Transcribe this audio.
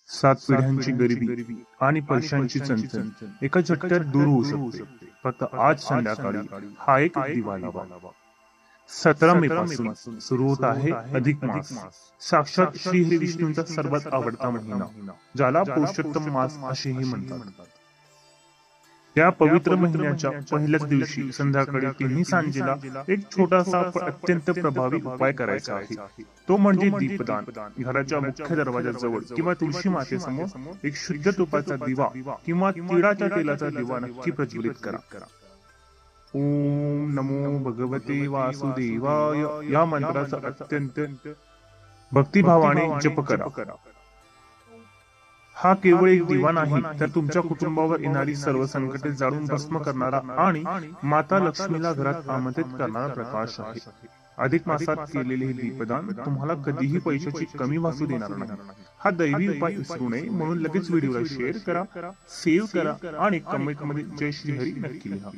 7 पिढ्यांची गरिबी आणि पैशांची चणचण एका झटक्यात दूर होऊ शकते. फक्त आज संध्याकाळी हा एक दिवा लावा. 17 मे पासून सुरू होत आहे अधिक मास, साक्षात श्री हरी विष्णूंचा सर्वात आवडता महिना, ज्याला पुरुषोत्तम मास असेही म्हणतात. या पवित्र महिन्याच्या पहिल्याच दिवशी संध्याकाळी तिन्ही सांजेला एक छोटासा पण अत्यंत प्रभावी उपाय करायचा आहे. तो म्हणजे दीपदान. घराच्या मुख्य दरवाजाजवळ किंवा तुळशी मातेसमोर एक शुद्ध तुपाचा दिवा किंवा तिळाच्या तेलाचा दिवा नक्की प्रज्वलित करा. ओम नमो भगवते वासुदेवाय या मंत्राचा अत्यंत भक्तिभावाने जप करा. हा केवळ एक दिवा नाही, तर तुमच्या कुटुंबावर येणारी सर्व संकटे जाळून भस्म करणारा आणि माता लक्ष्मीला घरात आमंत्रित करणारा प्रकाश आहे. अधिक मासात केलेले हे दीपदान तुम्हाला कधीही पैशाची कमी भासू देणार नाही. हा दैवी उपाय विसरू नये म्हणून लगेच व्हिडिओला शेअर करा, सेव्ह करा आणि कमेंट मध्ये जय श्री हरी नक्की लिहा.